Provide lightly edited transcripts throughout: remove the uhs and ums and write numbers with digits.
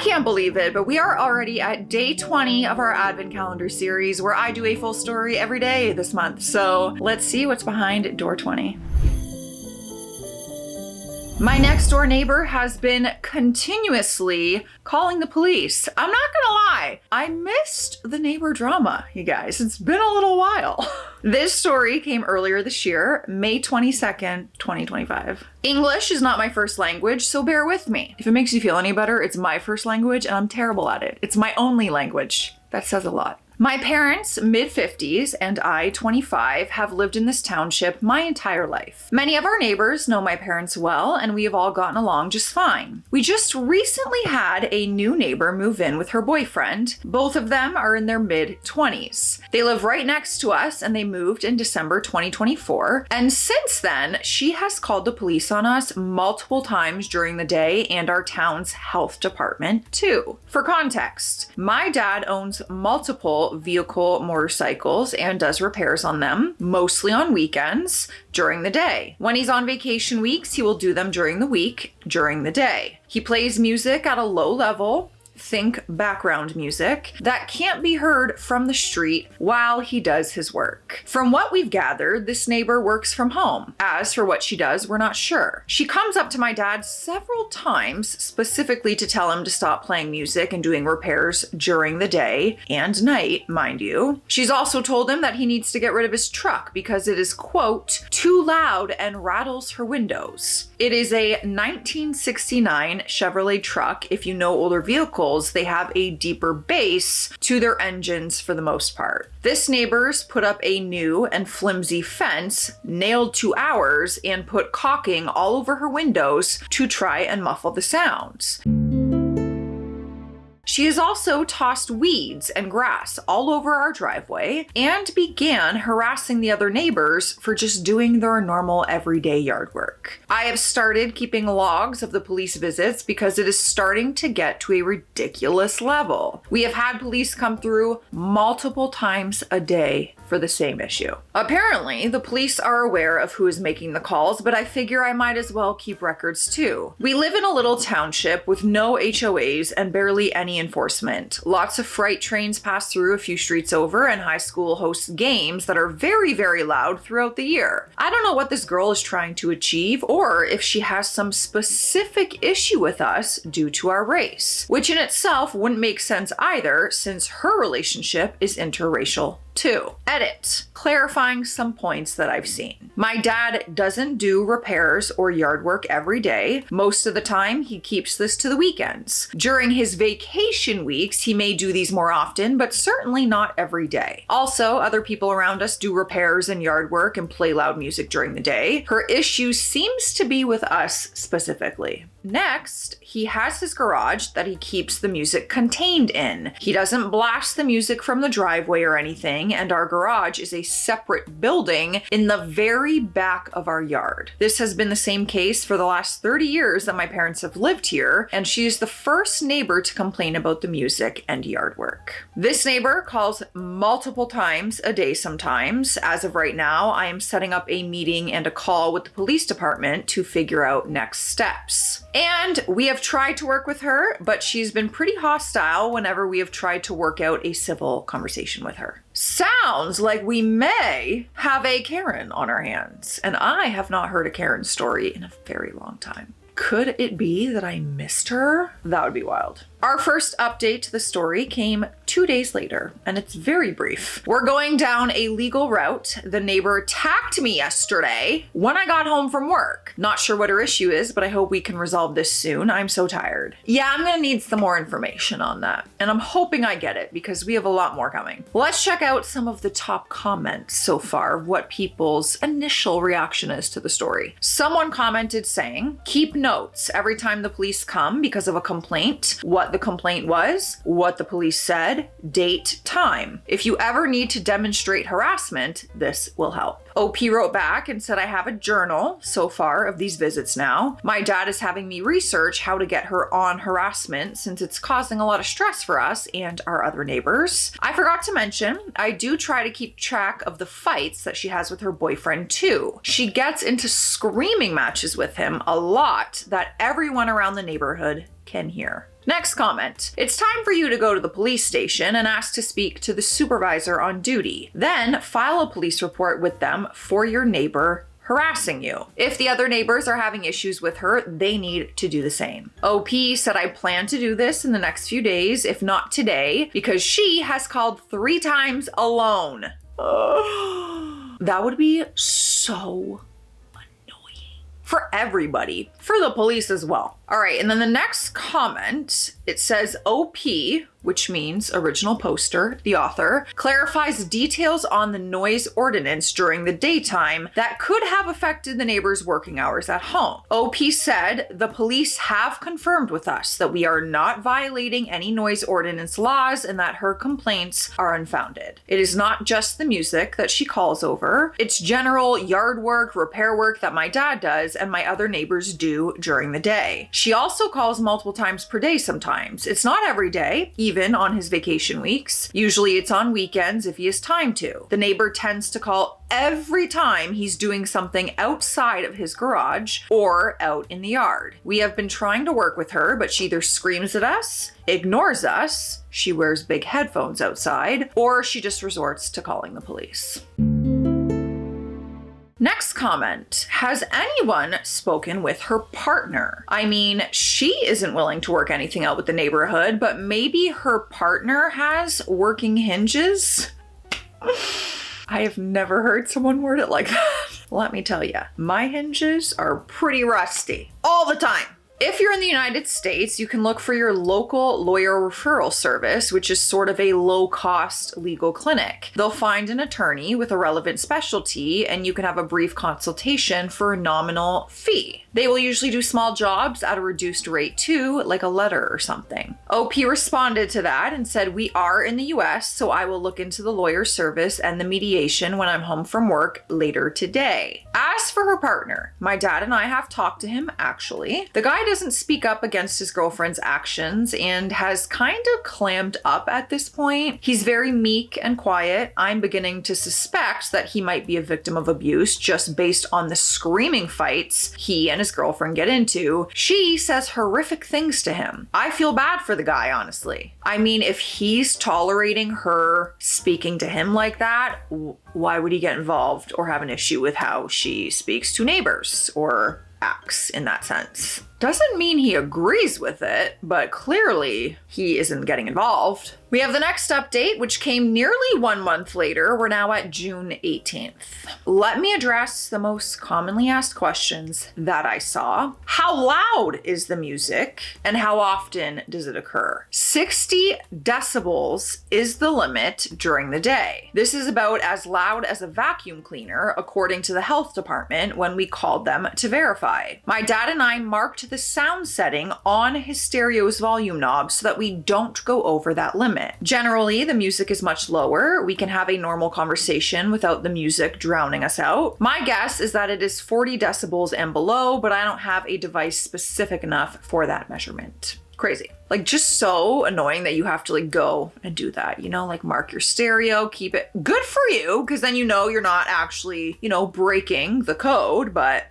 can't believe it, but we are already at day 20 of our Advent calendar series where I do a full story every day this month. So let's see what's behind door 20. My next door neighbor has been continuously calling the police. I'm not gonna lie, I missed the neighbor drama, you guys. It's been a little while. This story came earlier this year, May 22nd, 2025. English is not my first language, so bear with me. If it makes you feel any better, it's my first language and I'm terrible at it. It's my only language. That says a lot. My parents, mid-50s, and I, 25, have lived in this township my entire life. Many of our neighbors know my parents well, and we have all gotten along just fine. We just recently had a new neighbor move in with her boyfriend. Both of them are in their mid-20s. They live right next to us, and they moved in December 2024. And since then, she has called the police on us multiple times during the day and our town's health department, too. For context, my dad owns multiple vehicle motorcycles and does repairs on them, mostly on weekends, during the day. When he's on vacation weeks, he will do them during the week, during the day. He plays music at a low level, think background music, that can't be heard from the street while he does his work. From what we've gathered, this neighbor works from home. As for what she does, we're not sure. She comes up to my dad several times, specifically to tell him to stop playing music and doing repairs during the day and night, mind you. She's also told him that he needs to get rid of his truck because it is, quote, too loud and rattles her windows. It is a 1969 Chevrolet truck. If you know older vehicles, they have a deeper base to their engines for the most part. This neighbor's put up a new and flimsy fence nailed to ours and put caulking all over her windows to try and muffle the sounds. She has also tossed weeds and grass all over our driveway and began harassing the other neighbors for just doing their normal everyday yard work. I have started keeping logs of the police visits because it is starting to get to a ridiculous level. We have had police come through multiple times a day for the same issue. Apparently, the police are aware of who is making the calls, but I figure I might as well keep records too. We live in a little township with no HOAs and barely any enforcement. Lots of freight trains pass through a few streets over, and high school hosts games that are very, very loud throughout the year. I don't know what this girl is trying to achieve or if she has some specific issue with us due to our race, which in itself wouldn't make sense either since her relationship is interracial too. Edit. Clarifying some points that I've seen. My dad doesn't do repairs or yard work every day. Most of the time, he keeps this to the weekends. During his vacation weeks, he may do these more often, but certainly not every day. Also, other people around us do repairs and yard work and play loud music during the day. Her issue seems to be with us specifically. Next, he has his garage that he keeps the music contained in. He doesn't blast the music from the driveway or anything, and our garage is a separate building in the very back of our yard. This has been the same case for the last 30 years that my parents have lived here, and she is the first neighbor to complain about the music and yard work. This neighbor calls multiple times a day sometimes. As of right now, I am setting up a meeting and a call with the police department to figure out next steps. And we have tried to work with her, but she's been pretty hostile whenever we have tried to work out a civil conversation with her. Sounds like we may have a Karen on our hands, and I have not heard a Karen story in a very long time. Could it be that I missed her? That would be wild. Our first update to the story came 2 days later, and it's very brief. We're going down a legal route. The neighbor attacked me yesterday when I got home from work. Not sure what her issue is, but I hope we can resolve this soon. I'm so tired. Yeah, I'm gonna need some more information on that, and I'm hoping I get it because we have a lot more coming. Let's check out some of the top comments so far of what people's initial reaction is to the story. Someone commented saying, keep notes every time the police come because of a complaint, what the complaint was, what the police said, date, time. If you ever need to demonstrate harassment, this will help. OP wrote back and said, I have a journal so far of these visits now. My dad is having me research how to get her on harassment since it's causing a lot of stress for us and our other neighbors. I forgot to mention, I do try to keep track of the fights that she has with her boyfriend too. She gets into screaming matches with him a lot that everyone around the neighborhood can hear. Next comment. It's time for you to go to the police station and ask to speak to the supervisor on duty. Then file a police report with them for your neighbor harassing you. If the other neighbors are having issues with her, they need to do the same. OP said, I plan to do this in the next few days, if not today, because she has called 3 times alone. That would be so annoying for everybody, for the police as well. All right, and then the next comment, it says OP, which means original poster, the author, clarifies details on the noise ordinance during the daytime that could have affected the neighbors' working hours at home. OP said, the police have confirmed with us that we are not violating any noise ordinance laws and that her complaints are unfounded. It is not just the music that she calls over, it's general yard work, repair work that my dad does and my other neighbors do during the day. She also calls multiple times per day sometimes. It's not every day, even on his vacation weeks. Usually it's on weekends if he has time to. The neighbor tends to call every time he's doing something outside of his garage or out in the yard. We have been trying to work with her, but she either screams at us, ignores us, she wears big headphones outside, or she just resorts to calling the police. Next comment, has anyone spoken with her partner? I mean, she isn't willing to work anything out with the neighborhood, but maybe her partner has working hinges? I have never heard someone word it like that. Let me tell you, my hinges are pretty rusty all the time. If you're in the United States, you can look for your local lawyer referral service, which is sort of a low-cost legal clinic. They'll find an attorney with a relevant specialty, and you can have a brief consultation for a nominal fee. They will usually do small jobs at a reduced rate too, like a letter or something. OP responded to that and said, we are in the US, so I will look into the lawyer service and the mediation when I'm home from work later today. As for her partner, my dad and I have talked to him actually. The guy doesn't speak up against his girlfriend's actions and has kind of clammed up at this point. He's very meek and quiet. I'm beginning to suspect that he might be a victim of abuse just based on the screaming fights he and his girlfriend get into. She says horrific things to him. I feel bad for the guy, honestly. I mean, if he's tolerating her speaking to him like that, why would he get involved or have an issue with how she speaks to neighbors or acts in that sense? Doesn't mean he agrees with it, but clearly he isn't getting involved. We have the next update, which came nearly 1 month later. We're now at June 18th. Let me address the most commonly asked questions that I saw. How loud is the music and how often does it occur? 60 decibels is the limit during the day. This is about as loud as a vacuum cleaner, according to the health department when we called them to verify. My dad and I marked the sound setting on his stereo's volume knob so that we don't go over that limit. Generally, the music is much lower. We can have a normal conversation without the music drowning us out. My guess is that it is 40 decibels and below, but I don't have a device specific enough for that measurement. Crazy. Like, just so annoying that you have to like go and do that, you know, like mark your stereo, keep it good for you, because then you know you're not actually, you know, breaking the code, but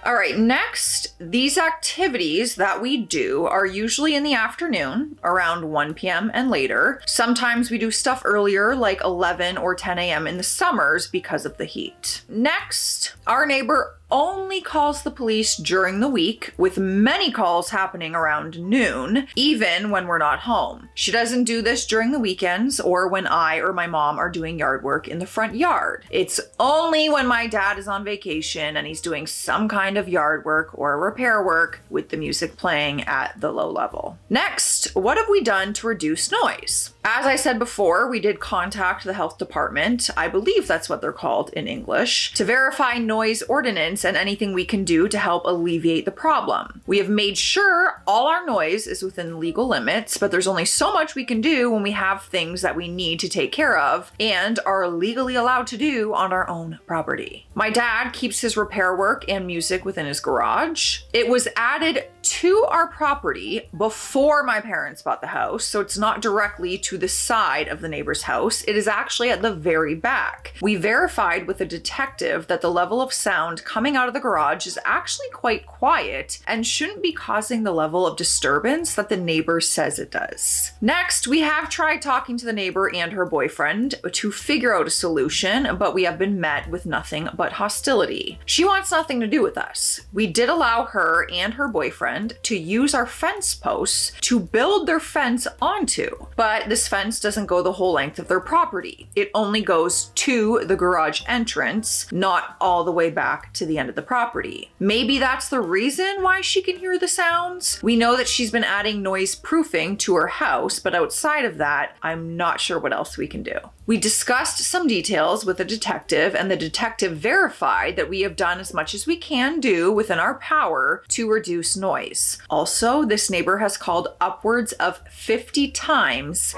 all right, next, these activities that we do are usually in the afternoon, around 1 p.m. and later. Sometimes we do stuff earlier, like 11 or 10 a.m. in the summers because of the heat. Next, our neighbor only calls the police during the week, with many calls happening around noon, even when we're not home. She doesn't do this during the weekends or when I or my mom are doing yard work in the front yard. It's only when my dad is on vacation and he's doing some kind of yard work or repair work with the music playing at the low level. Next, what have we done to reduce noise? As I said before, we did contact the health department, I believe that's what they're called in English, to verify noise ordinance and anything we can do to help alleviate the problem. We have made sure all our noise is within legal limits, but there's only so much we can do when we have things that we need to take care of and are legally allowed to do on our own property. My dad keeps his repair work and music within his garage. It was added to our property before my parents bought the house, so it's not directly to the side of the neighbor's house. It is actually at the very back. We verified with a detective that the level of sound coming out of the garage is actually quite quiet and shouldn't be causing the level of disturbance that the neighbor says it does. Next, we have tried talking to the neighbor and her boyfriend to figure out a solution, but we have been met with nothing but hostility. She wants nothing to do with us. We did allow her and her boyfriend to use our fence posts to build their fence onto, but this fence doesn't go the whole length of their property. It only goes to the garage entrance, not all the way back to the end of the property. Maybe that's the reason why she can hear the sounds. We know that she's been adding noise proofing to her house, but outside of that, I'm not sure what else we can do. We discussed some details with a detective, and the detective verified that we have done as much as we can do within our power to reduce noise. Also, this neighbor has called upwards of 50 times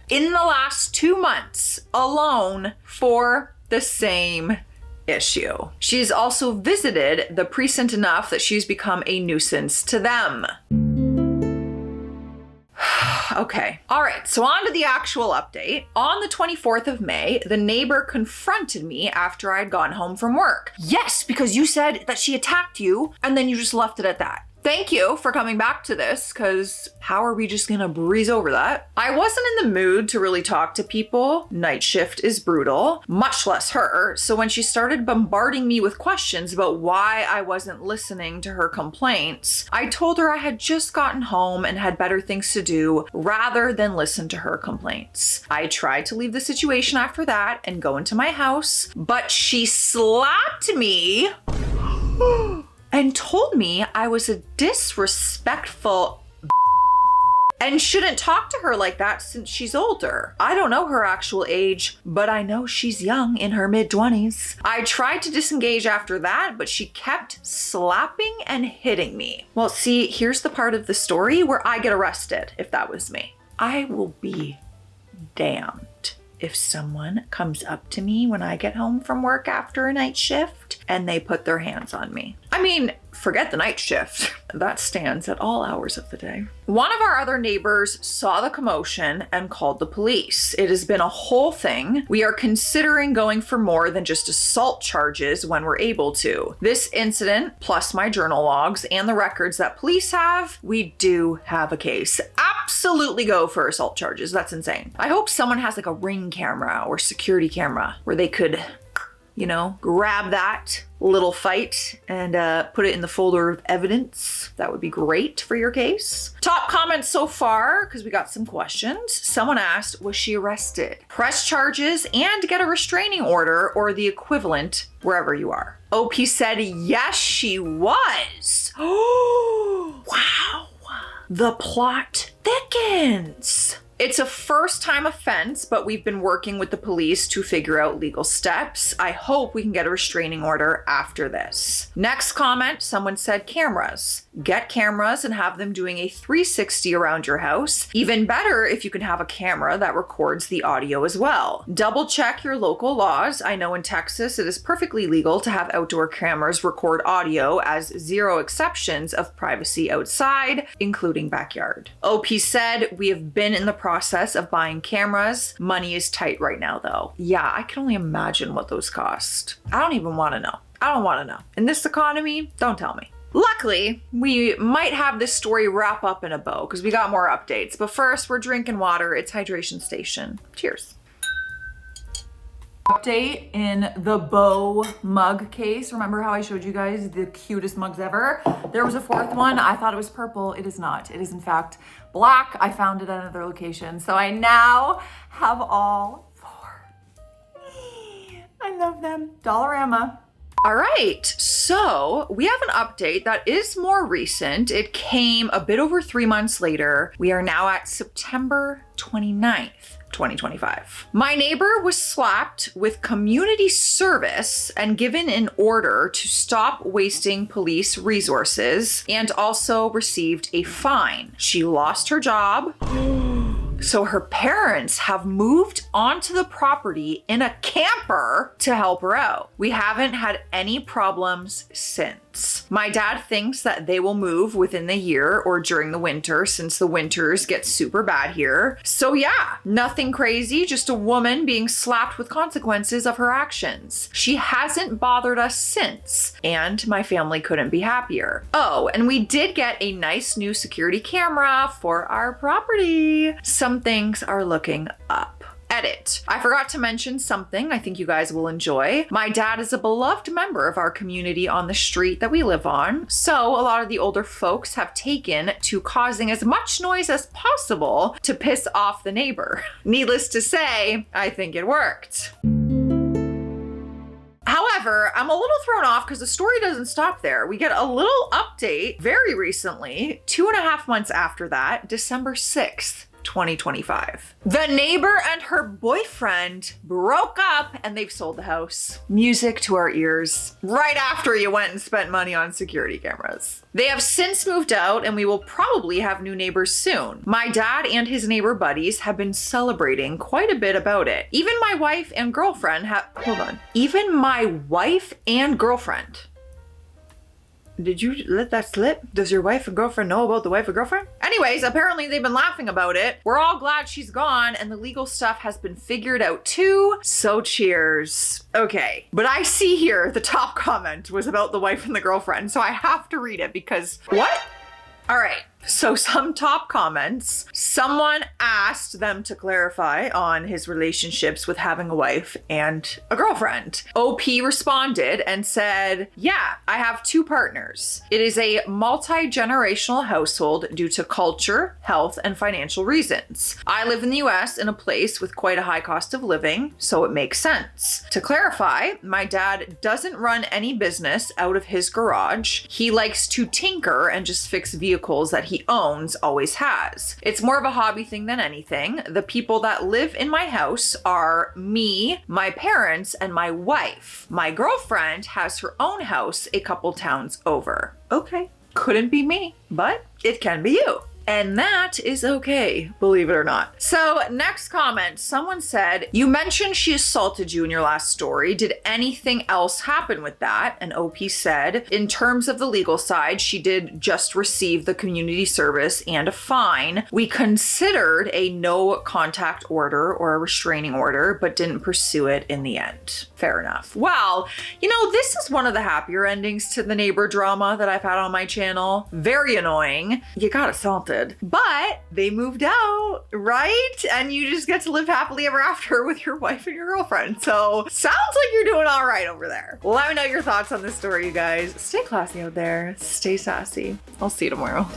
in the last 2 months alone for the same issue. She's also visited the precinct enough that she's become a nuisance to them. Okay. All right. So on to the actual update. On the 24th of May, the neighbor confronted me after I'd gone home from work. Yes, because you said that she attacked you and then you just left it at that. Thank you for coming back to this, because how are we just gonna breeze over that? I wasn't in the mood to really talk to people. Night shift is brutal, much less her. So when she started bombarding me with questions about why I wasn't listening to her complaints, I told her I had just gotten home and had better things to do rather than listen to her complaints. I tried to leave the situation after that and go into my house, but she slapped me and told me I was a disrespectful and shouldn't talk to her like that since she's older. I don't know her actual age, but I know she's young, in her mid-20s. I tried to disengage after that, but she kept slapping and hitting me. Well, see, here's the part of the story where I get arrested if that was me. I will be damned if someone comes up to me when I get home from work after a night shift and they put their hands on me. I mean, forget the night shift. That stands at all hours of the day. One of our other neighbors saw the commotion and called the police. It has been a whole thing. We are considering going for more than just assault charges when we're able to. This incident, plus my journal logs and the records that police have, we do have a case. Absolutely go for assault charges. That's insane. I hope someone has like a ring camera or security camera where they could, you know, grab that little fight and put it in the folder of evidence. That would be great for your case. Top comments so far, because we got some questions. Someone asked, was she arrested? Press charges and get a restraining order or the equivalent wherever you are. OP said, yes, she was. Oh, wow. The plot thickens. It's a first-time offense, but we've been working with the police to figure out legal steps. I hope we can get a restraining order after this. Next comment, someone said cameras. Get cameras and have them doing a 360 around your house. Even better if you can have a camera that records the audio as well. Double check your local laws. I know in Texas it is perfectly legal to have outdoor cameras record audio, as zero exceptions of privacy outside, including backyard. OP said, we have been in the process of buying cameras. Money is tight right now though. Yeah, I can only imagine what those cost. I don't even want to know. I don't want to know. In this economy, don't tell me. Luckily, we might have this story wrap up in a bow because we got more updates. But first, we're drinking water. It's hydration station. Cheers. Update in the bow mug case. Remember how I showed you guys the cutest mugs ever? There was a fourth one. I thought it was purple. It is not. It is in fact black. I found it at another location. So I now have all four. I love them. Dollarama. All right, so we have an update that is more recent. It came a bit over 3 months later. We are now at September 29th. 2025. My neighbor was slapped with community service and given an order to stop wasting police resources, and also received a fine. She lost her job. So her parents have moved onto the property in a camper to help her out. We haven't had any problems since. apartments. My dad thinks that they will move within the year or during the winter since the winters get super bad here. So yeah, nothing crazy, just a woman being slapped with consequences of her actions. She hasn't bothered us since, and my family couldn't be happier. Oh, and we did get a nice new security camera for our property. Some things are looking up. Edit. I forgot to mention something I think you guys will enjoy. My dad is a beloved member of our community on the street that we live on, so a lot of the older folks have taken to causing as much noise as possible to piss off the neighbor. Needless to say, I think it worked. However, I'm a little thrown off because the story doesn't stop there. We get a little update very recently, 2.5 months after that, December 6th. 2025. The neighbor and her boyfriend broke up and they've sold the house. Music to our ears. Right after you went and spent money on security cameras. They have since moved out and we will probably have new neighbors soon. My dad and his neighbor buddies have been celebrating quite a bit about it. Even my wife and girlfriend Even my wife and girlfriend. Did you let that slip? Does your wife and girlfriend know about the wife and girlfriend? Anyways, apparently they've been laughing about it. We're all glad she's gone and the legal stuff has been figured out too. So cheers. Okay, but I see here the top comment was about the wife and the girlfriend, so I have to read it because what? All right. So some top comments, someone asked them to clarify on his relationships with having a wife and a girlfriend. OP responded and said, yeah, I have 2 partners. It is a multi-generational household due to culture, health, and financial reasons. I live in the US in a place with quite a high cost of living, so it makes sense. To clarify, my dad doesn't run any business out of his garage. He likes to tinker and just fix vehicles that he owns, always has. It's more of a hobby thing than anything. The people that live in my house are me, my parents, and my wife. My girlfriend has her own house a couple towns over. Okay, couldn't be me, but it can be you. And that is okay, believe it or not. So next comment, someone said, you mentioned she assaulted you in your last story. Did anything else happen with that? And OP said, in terms of the legal side, she did just receive the community service and a fine. We considered a no contact order or a restraining order, but didn't pursue it in the end. Fair enough. Well, you know, this is one of the happier endings to the neighbor drama that I've had on my channel. Very annoying. You got assaulted. But they moved out, right? And you just get to live happily ever after with your wife and your girlfriend. So sounds like you're doing all right over there. Let me know your thoughts on this story, you guys. Stay classy out there. Stay sassy. I'll see you tomorrow.